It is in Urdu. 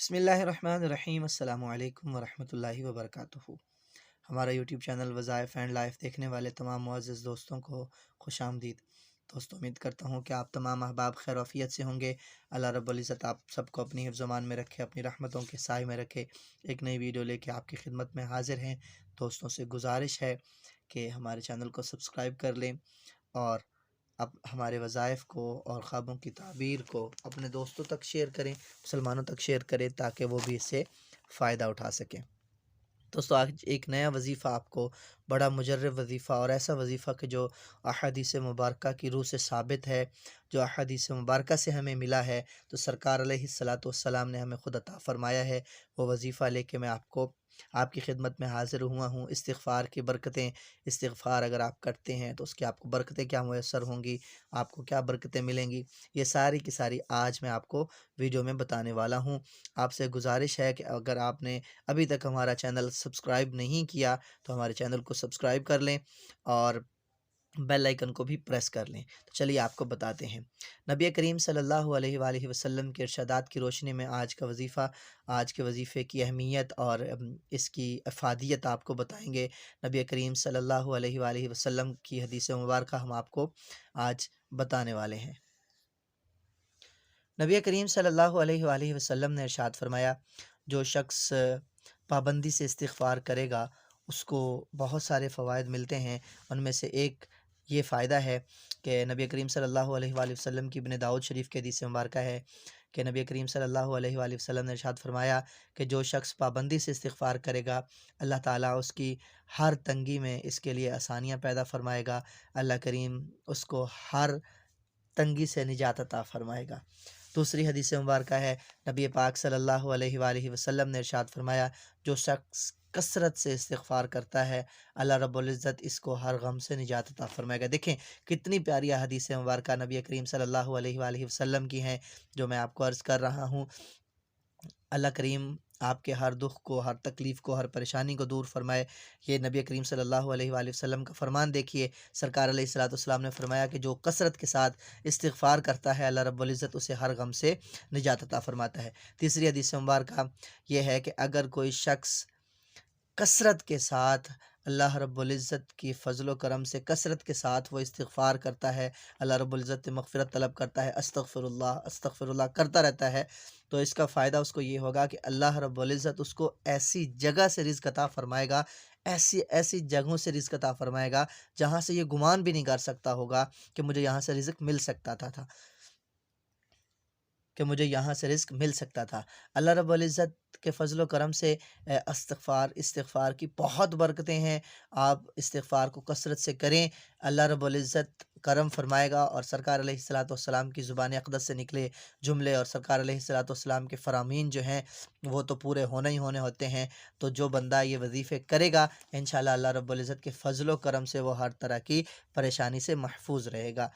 بسم اللہ الرحمن الرحیم۔ السلام علیکم ورحمۃ اللہ وبرکاتہ۔ ہمارا یوٹیوب چینل وظائف اینڈ لائف دیکھنے والے تمام معزز دوستوں کو خوش آمدید۔ دوستوں، امید کرتا ہوں کہ آپ تمام احباب خیر و عافیت سے ہوں گے۔ اللہ رب العزت آپ سب کو اپنی حفظ و امان میں رکھے، اپنی رحمتوں کے سائے میں رکھے۔ ایک نئی ویڈیو لے کے آپ کی خدمت میں حاضر ہیں۔ دوستوں سے گزارش ہے کہ ہمارے چینل کو سبسکرائب کر لیں اور اب ہمارے وظائف کو اور خوابوں کی تعبیر کو اپنے دوستوں تک شیئر کریں، مسلمانوں تک شیئر کریں تاکہ وہ بھی اس سے فائدہ اٹھا سکیں۔ دوستو، آج ایک نیا وظیفہ آپ کو، بڑا مجرب وظیفہ اور ایسا وظیفہ کہ جو احادیث مبارکہ کی روح سے ثابت ہے، جو احادیث مبارکہ سے ہمیں ملا ہے، تو سرکار علیہ الصلاۃ والسلام نے ہمیں خود عطا فرمایا ہے۔ وہ وظیفہ لے کے میں آپ کی خدمت میں حاضر ہوا ہوں۔ استغفار کی برکتیں، استغفار اگر آپ کرتے ہیں تو اس کی آپ کو برکتیں کیا میسر ہوں گی، آپ کو کیا برکتیں ملیں گی، یہ ساری کی ساری آج میں آپ کو ویڈیو میں بتانے والا ہوں۔ آپ سے گزارش ہے کہ اگر آپ نے ابھی تک ہمارا چینل سبسکرائب نہیں کیا تو ہمارے چینل کو سبسکرائب کر لیں اور بیل آئیکن کو بھی پریس کر لیں۔ تو چلیے آپ کو بتاتے ہیں۔ نبی کریم صلی اللہ علیہ وآلہ وسلم کے ارشادات کی روشنی میں آج کا وظیفہ، آج کے وظیفے کی اہمیت اور اس کی افادیت آپ کو بتائیں گے۔ نبی کریم صلی اللہ علیہ وآلہ وسلم کی حدیث مبارکہ ہم آپ کو آج بتانے والے ہیں۔ نبی کریم صلی اللہ علیہ وآلہ وسلم نے ارشاد فرمایا، جو شخص پابندی سے استغفار کرے گا اس کو بہت سارے فوائد ملتے ہیں۔ ان میں سے ایک یہ فائدہ ہے کہ نبی کریم صلی اللہ علیہ وآلہ وسلم کی ابن داؤد شریف کے حدیث مبارکہ ہے کہ نبی کریم صلی اللہ علیہ وآلہ وسلم نے ارشاد فرمایا کہ جو شخص پابندی سے استغفار کرے گا، اللہ تعالیٰ اس کی ہر تنگی میں اس کے لیے آسانیاں پیدا فرمائے گا۔ اللہ کریم اس کو ہر تنگی سے نجات عطا فرمائے گا۔ دوسری حدیث مبارکہ ہے، نبی پاک صلی اللہ علیہ وآلہ وسلم نے ارشاد فرمایا، جو شخص کثرت سے استغفار کرتا ہے اللہ رب العزت اس کو ہر غم سے نجات عطا فرمائے گا۔ دیکھیں کتنی پیاری حدیث مبارکہ نبی کریم صلی اللہ علیہ وآلہ وسلم کی ہیں جو میں آپ کو عرض کر رہا ہوں۔ اللہ کریم آپ کے ہر دکھ کو، ہر تکلیف کو، ہر پریشانی کو دور فرمائے۔ یہ نبی کریم صلی اللہ علیہ وآلہ وسلم کا فرمان دیکھیے۔ سرکار علیہ الصلوۃ والسلام نے فرمایا کہ جو کثرت کے ساتھ استغفار کرتا ہے اللہ رب العزت اسے ہر غم سے نجات عطا فرماتا ہے۔ تیسری حدیث مبارکہ یہ ہے کہ اگر کوئی شخص کثرت کے ساتھ اللہ رب العزت کی فضل و کرم سے کثرت کے ساتھ وہ استغفار کرتا ہے، اللہ رب العزت سے مغفرت طلب کرتا ہے، استغفر اللہ کرتا رہتا ہے، تو اس کا فائدہ اس کو یہ ہوگا کہ اللہ رب العزت اس کو ایسی جگہ سے رزق عطا فرمائے گا، ایسی جگہوں سے رزق عطا فرمائے گا جہاں سے یہ گمان بھی نہیں کر سکتا ہوگا کہ مجھے یہاں سے رزق مل سکتا تھا اللہ رب العزت کے فضل و کرم سے استغفار کی بہت برکتیں ہیں۔ آپ استغفار کو کثرت سے کریں، اللہ رب العزت کرم فرمائے گا، اور سرکار علیہ الصلوۃ والسلام کی زبان اقدس سے نکلے جملے اور سرکار علیہ الصلوۃ والسلام کے فرامین جو ہیں وہ تو پورے ہونے ہی ہوتے ہیں۔ تو جو بندہ یہ وظیفے کرے گا انشاءاللہ اللہ رب العزت کے فضل و کرم سے وہ ہر طرح کی پریشانی سے محفوظ رہے گا۔